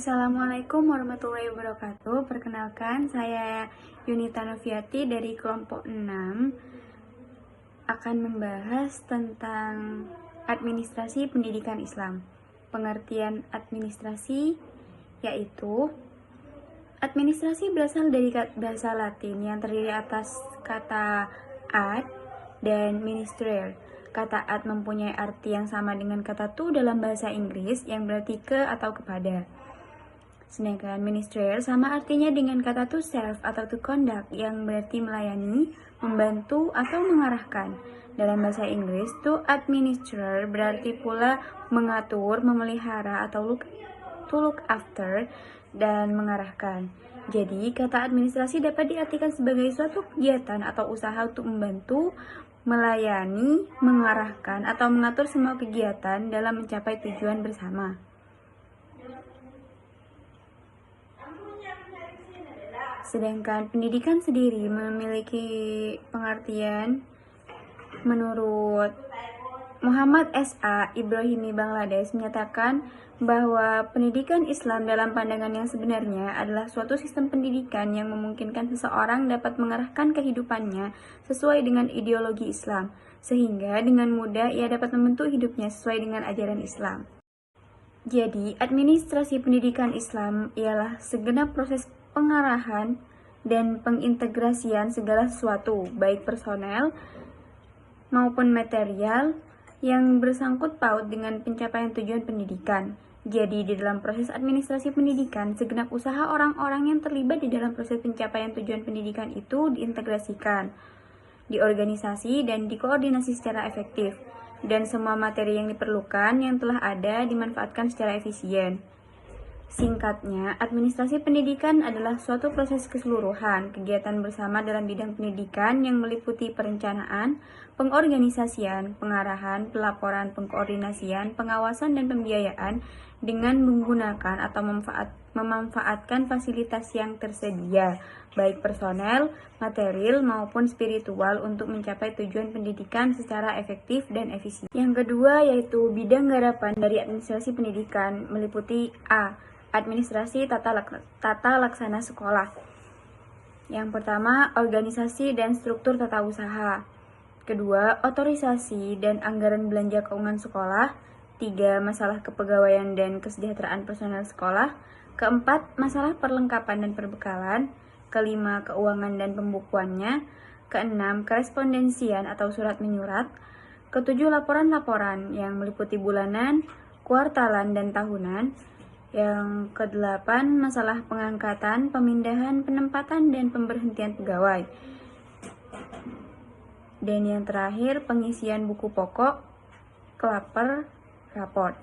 Assalamualaikum warahmatullahi wabarakatuh. Perkenalkan, saya Yunita Noviati dari kelompok 6 akan membahas tentang administrasi pendidikan Islam. Pengertian administrasi yaitu administrasi berasal dari bahasa Latin yang terdiri atas kata ad dan minister. Kata ad mempunyai arti yang sama dengan kata to dalam bahasa Inggris yang berarti ke atau kepada. Sedangkan minister sama artinya dengan kata to serve atau to conduct yang berarti melayani, membantu, atau mengarahkan. Dalam bahasa Inggris, to administer berarti pula mengatur, memelihara, atau to look after, dan mengarahkan. Jadi, kata administrasi dapat diartikan sebagai suatu kegiatan atau usaha untuk membantu, melayani, mengarahkan, atau mengatur semua kegiatan dalam mencapai tujuan bersama. Sedangkan pendidikan sendiri memiliki pengertian menurut Muhammad S.A. Ibrahimi Bangladesh menyatakan bahwa pendidikan Islam dalam pandangan yang sebenarnya adalah suatu sistem pendidikan yang memungkinkan seseorang dapat mengarahkan kehidupannya sesuai dengan ideologi Islam, sehingga dengan mudah ia dapat membentuk hidupnya sesuai dengan ajaran Islam. Jadi, administrasi pendidikan Islam ialah segenap proses pengarahan dan pengintegrasian segala sesuatu, baik personel maupun material, yang bersangkut paut dengan pencapaian tujuan pendidikan. Jadi, di dalam proses administrasi pendidikan, segenap usaha orang-orang yang terlibat di dalam proses pencapaian tujuan pendidikan itu diintegrasikan, diorganisasi, dan dikoordinasi secara efektif, dan semua materi yang diperlukan yang telah ada dimanfaatkan secara efisien. Singkatnya, administrasi pendidikan adalah suatu proses keseluruhan kegiatan bersama dalam bidang pendidikan yang meliputi perencanaan, pengorganisasian, pengarahan, pelaporan, pengkoordinasian, pengawasan, dan pembiayaan dengan menggunakan atau memanfaatkan fasilitas yang tersedia, baik personel, material, maupun spiritual untuk mencapai tujuan pendidikan secara efektif dan efisien. Yang kedua yaitu bidang garapan dari administrasi pendidikan meliputi A. Administrasi tata laksana sekolah. Yang pertama, organisasi dan struktur tata usaha. Kedua, otorisasi dan anggaran belanja keuangan sekolah. Tiga, masalah kepegawaian dan kesejahteraan personel sekolah. Keempat, masalah perlengkapan dan perbekalan. Kelima, keuangan dan pembukuannya. Keenam, korespondensian atau surat menyurat. Ketujuh, laporan-laporan yang meliputi bulanan, kuartalan, dan tahunan. Yang kedelapan, masalah pengangkatan, pemindahan, penempatan, dan pemberhentian pegawai. Dan yang terakhir, pengisian buku pokok, klaper, raport.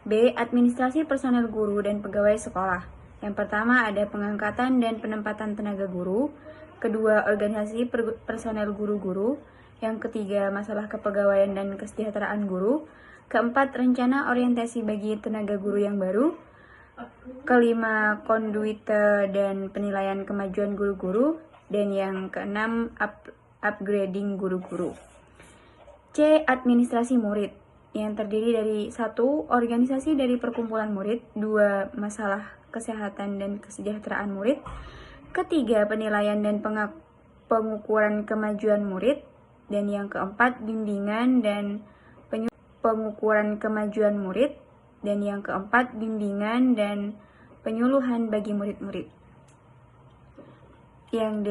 B. Administrasi personel guru dan pegawai sekolah. Yang pertama ada pengangkatan dan penempatan tenaga guru. Kedua, organisasi personel guru-guru. Yang ketiga, masalah kepegawaian dan kesejahteraan guru. Keempat, rencana orientasi bagi tenaga guru yang baru. Kelima, konduite dan penilaian kemajuan guru-guru. Dan yang keenam, upgrading guru-guru. C. Administrasi murid, yang terdiri dari 1. Organisasi dari perkumpulan murid. 2. Masalah kesehatan dan kesejahteraan murid. Ketiga, penilaian dan pengukuran kemajuan murid. Dan yang keempat, bimbingan dan pengukuran kemajuan murid. Dan yang keempat, bimbingan dan penyuluhan bagi murid-murid. Yang D.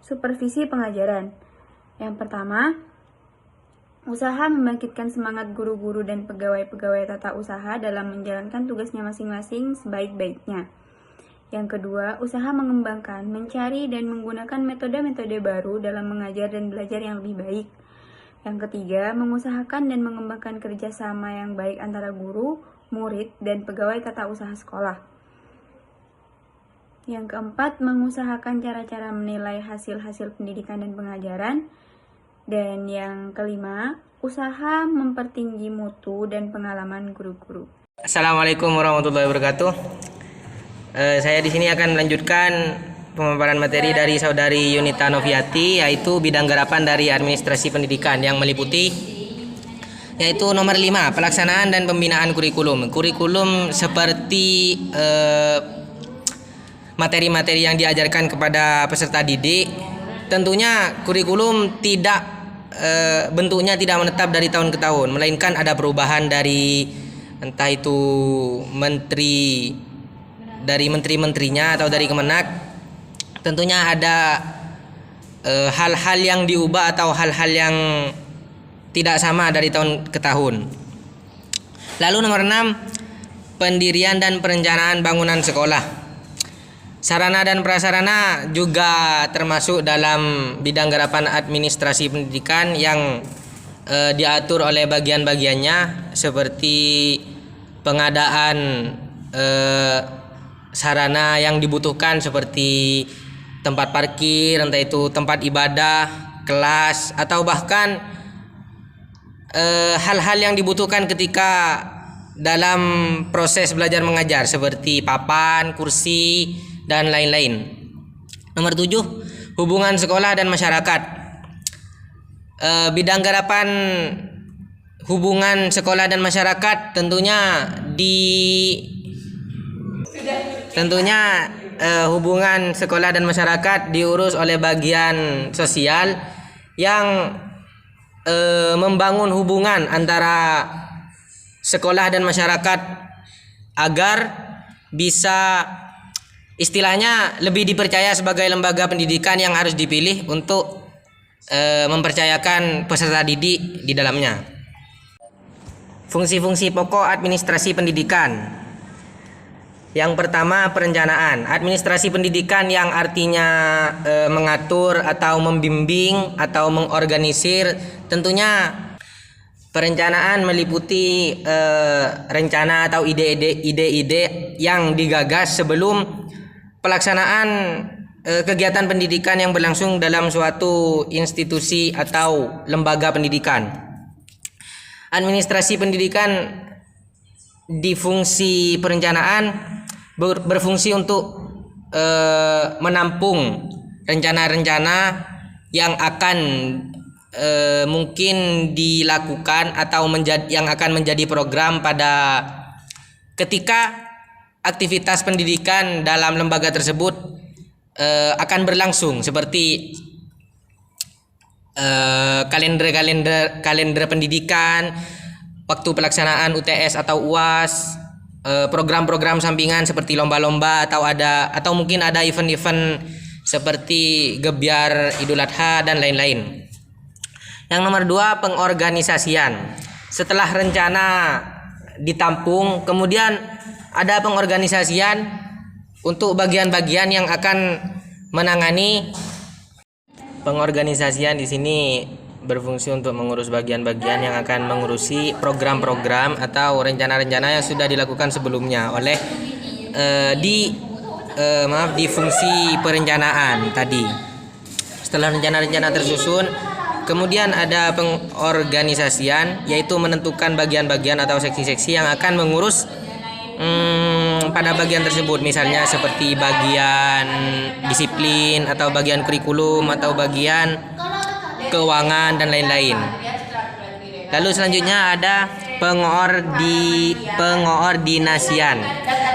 Supervisi pengajaran. Yang pertama, usaha membangkitkan semangat guru-guru dan pegawai-pegawai tata usaha dalam menjalankan tugasnya masing-masing sebaik-baiknya. Yang kedua, usaha mengembangkan, mencari, dan menggunakan metode-metode baru dalam mengajar dan belajar yang lebih baik. Yang ketiga, mengusahakan dan mengembangkan kerjasama yang baik antara guru, murid, dan pegawai tata usaha sekolah. Yang keempat, mengusahakan cara-cara menilai hasil-hasil pendidikan dan pengajaran. Dan yang kelima, usaha mempertinggi mutu dan pengalaman guru-guru. Assalamualaikum warahmatullahi wabarakatuh. Saya di sini akan melanjutkan pemaparan materi dari saudari Yunita Noviati, yaitu bidang garapan dari administrasi pendidikan yang meliputi yaitu nomor 5, pelaksanaan dan pembinaan kurikulum. Kurikulum seperti materi-materi yang diajarkan kepada peserta didik. Tentunya kurikulum tidak bentuknya tidak menetap dari tahun ke tahun, melainkan ada perubahan dari entah itu menteri-menterinya atau dari Kemenak. Tentunya ada hal-hal yang diubah atau hal-hal yang tidak sama dari tahun ke tahun. Lalu nomor 6, pendirian dan perencanaan bangunan sekolah. Sarana dan prasarana juga termasuk dalam bidang garapan administrasi pendidikan yang diatur oleh bagian-bagiannya, seperti pengadaan sarana yang dibutuhkan seperti tempat parkir, entah itu tempat ibadah, kelas, atau bahkan hal-hal yang dibutuhkan ketika dalam proses belajar mengajar seperti papan, kursi, dan lain-lain. Nomor 7, hubungan sekolah dan masyarakat. Bidang garapan hubungan sekolah dan masyarakat tentunya hubungan sekolah dan masyarakat diurus oleh bagian sosial yang membangun hubungan antara sekolah dan masyarakat agar bisa istilahnya lebih dipercaya sebagai lembaga pendidikan yang harus dipilih untuk mempercayakan peserta didik di dalamnya. Fungsi-fungsi pokok administrasi pendidikan. Yang pertama, perencanaan. Administrasi pendidikan yang artinya mengatur atau membimbing atau mengorganisir. Tentunya perencanaan meliputi rencana atau ide-ide yang digagas sebelum pelaksanaan kegiatan pendidikan yang berlangsung dalam suatu institusi atau lembaga pendidikan. Administrasi pendidikan di fungsi perencanaan berfungsi untuk menampung rencana-rencana yang akan mungkin dilakukan atau yang akan menjadi program pada ketika aktivitas pendidikan dalam lembaga tersebut akan berlangsung, seperti kalender pendidikan, waktu pelaksanaan UTS atau UAS, program-program sampingan seperti lomba-lomba atau mungkin ada event-event seperti gebyar Idul Adha dan lain-lain. Yang nomor 2, pengorganisasian. Setelah rencana ditampung, kemudian ada pengorganisasian untuk bagian-bagian yang akan menangani. Pengorganisasian di sini berfungsi untuk mengurus bagian-bagian yang akan mengurusi program-program atau rencana-rencana yang sudah dilakukan sebelumnya oleh di fungsi perencanaan tadi. Setelah rencana-rencana tersusun, kemudian ada pengorganisasian, yaitu menentukan bagian-bagian atau seksi-seksi yang akan mengurus pada bagian tersebut, misalnya seperti bagian disiplin atau bagian kurikulum atau bagian keuangan dan lain-lain. Lalu selanjutnya ada pengordinasian.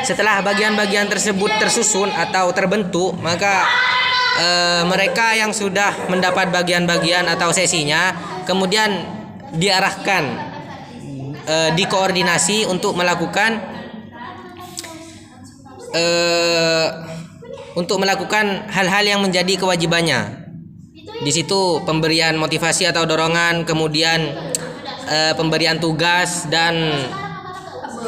Setelah bagian-bagian tersebut tersusun atau terbentuk, maka mereka yang sudah mendapat bagian-bagian atau sesinya kemudian diarahkan, dikoordinasi untuk melakukan hal-hal yang menjadi kewajibannya. Di situ pemberian motivasi atau dorongan, kemudian pemberian tugas dan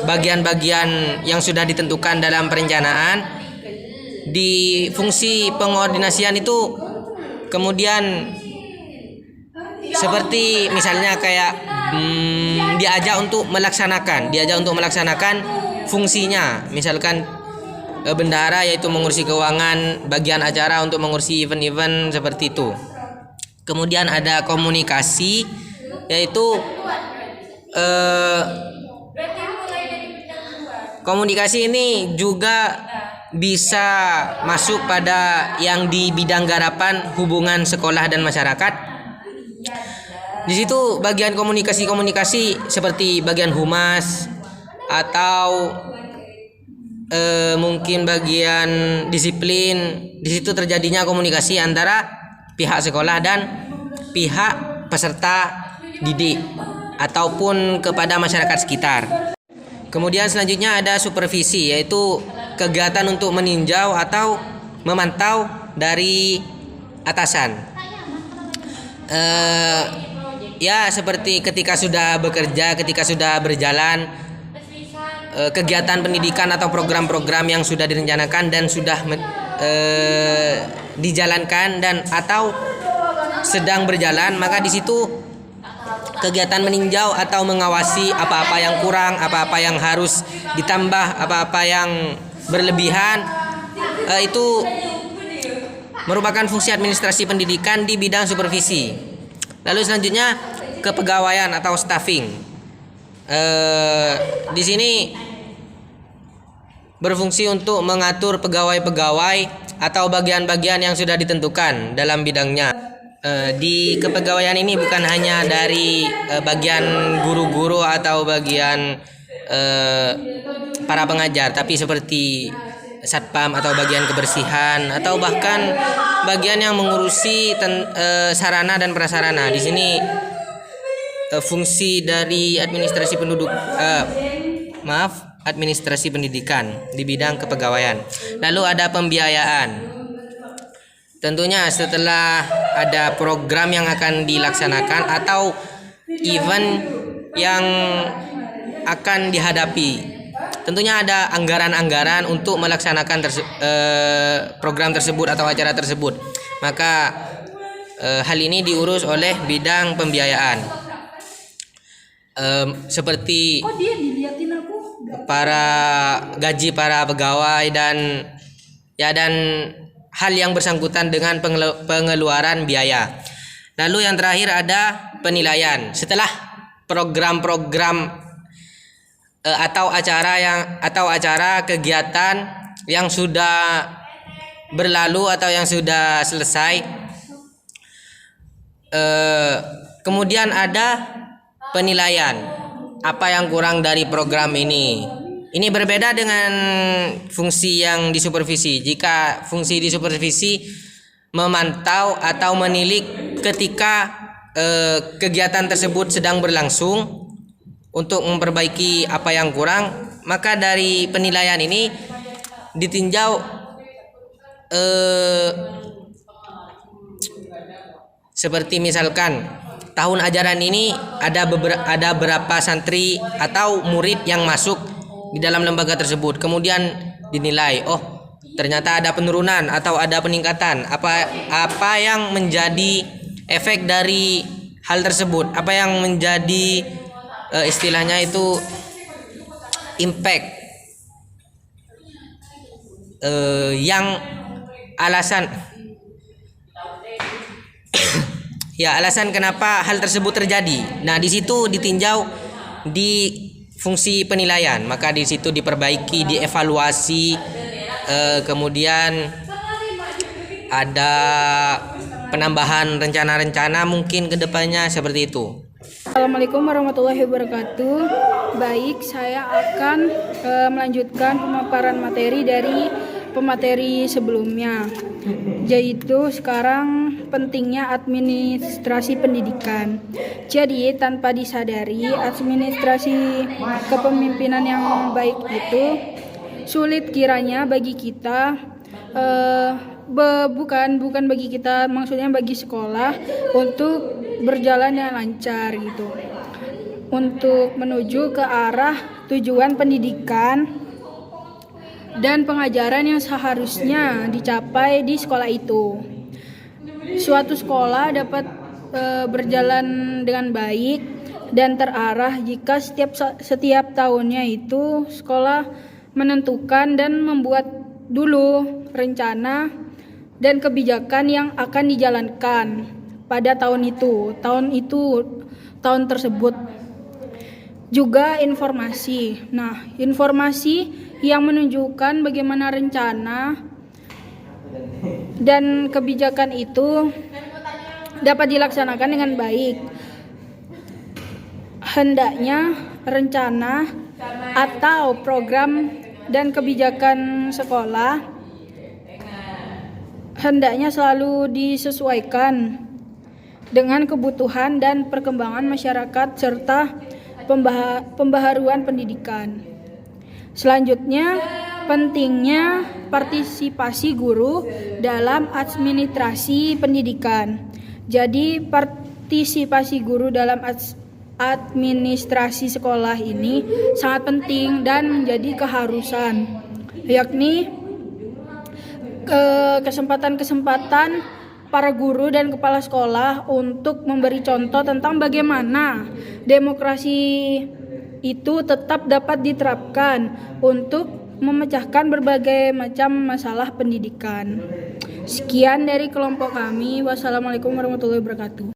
bagian-bagian yang sudah ditentukan dalam perencanaan. Di fungsi pengordinasian itu kemudian seperti misalnya kayak diajak untuk melaksanakan fungsinya, misalkan bendahara yaitu mengurusi keuangan, bagian acara untuk mengurusi event-event seperti itu. Kemudian ada komunikasi, yaitu komunikasi ini juga bisa masuk pada yang di bidang garapan hubungan sekolah dan masyarakat. Di situ bagian komunikasi seperti bagian humas atau mungkin bagian disiplin. Di situ terjadinya komunikasi antara pihak sekolah dan pihak peserta didik ataupun kepada masyarakat sekitar. Kemudian selanjutnya ada supervisi, yaitu kegiatan untuk meninjau atau memantau dari atasan. Ya seperti ketika sudah bekerja, ketika sudah berjalan kegiatan pendidikan atau program-program yang sudah direncanakan dan sudah dijalankan dan atau sedang berjalan, maka di situ kegiatan meninjau atau mengawasi apa-apa yang kurang, apa-apa yang harus ditambah, apa-apa yang berlebihan, itu merupakan fungsi administrasi pendidikan di bidang supervisi. Lalu selanjutnya kepegawaian atau staffing. Di sini berfungsi untuk mengatur pegawai-pegawai atau bagian-bagian yang sudah ditentukan dalam bidangnya. Di kepegawaian ini bukan hanya dari bagian guru-guru atau bagian para pengajar, tapi seperti satpam atau bagian kebersihan atau bahkan bagian yang mengurusi sarana dan prasarana. Di sini fungsi dari administrasi pendidikan di bidang kepegawaian. Lalu ada pembiayaan. Tentunya setelah ada program yang akan dilaksanakan atau event yang akan dihadapi, tentunya ada anggaran-anggaran untuk melaksanakan program tersebut atau acara tersebut. Maka hal ini diurus oleh bidang pembiayaan. Seperti gaji para pegawai dan hal yang bersangkutan dengan pengeluaran biaya. Lalu yang terakhir ada penilaian. Setelah program-program atau acara kegiatan yang sudah berlalu atau yang sudah selesai, kemudian ada penilaian apa yang kurang dari program ini. Ini berbeda dengan fungsi yang disupervisi. Jika fungsi disupervisi memantau atau menilik ketika kegiatan tersebut sedang berlangsung untuk memperbaiki apa yang kurang, maka dari penilaian ini ditinjau seperti misalkan tahun ajaran ini ada berapa santri atau murid yang masuk di dalam lembaga tersebut, kemudian dinilai, oh ternyata ada penurunan atau ada peningkatan, apa yang menjadi efek dari hal tersebut, apa yang menjadi istilahnya itu impact, yang alasan alasan kenapa hal tersebut terjadi. Nah, di situ ditinjau di fungsi penilaian, maka di situ diperbaiki, dievaluasi, kemudian ada penambahan rencana-rencana mungkin kedepannya seperti itu. Assalamualaikum warahmatullahi wabarakatuh. Baik, saya akan melanjutkan pemaparan materi dari pemateri sebelumnya, yaitu sekarang pentingnya administrasi pendidikan. Jadi tanpa disadari, administrasi kepemimpinan yang baik itu sulit kiranya bagi kita, bukan bagi kita, maksudnya bagi sekolah untuk berjalan yang lancar gitu, untuk menuju ke arah tujuan pendidikan dan pengajaran yang seharusnya dicapai di sekolah itu. Suatu sekolah dapat berjalan dengan baik dan terarah jika setiap tahunnya itu sekolah menentukan dan membuat dulu rencana dan kebijakan yang akan dijalankan pada tahun tersebut. Juga informasi. Nah, informasi yang menunjukkan bagaimana rencana dan kebijakan itu dapat dilaksanakan dengan baik. hendaknya rencana atau program dan kebijakan sekolah hendaknya selalu disesuaikan dengan kebutuhan dan perkembangan masyarakat serta pembaharuan pendidikan. Selanjutnya, pentingnya partisipasi guru dalam administrasi pendidikan. Jadi, partisipasi guru dalam administrasi sekolah ini sangat penting dan menjadi keharusan, yakni kesempatan-kesempatan para guru dan kepala sekolah untuk memberi contoh tentang bagaimana demokrasi itu tetap dapat diterapkan untuk memecahkan berbagai macam masalah pendidikan. Sekian dari kelompok kami. Wassalamualaikum warahmatullahi wabarakatuh.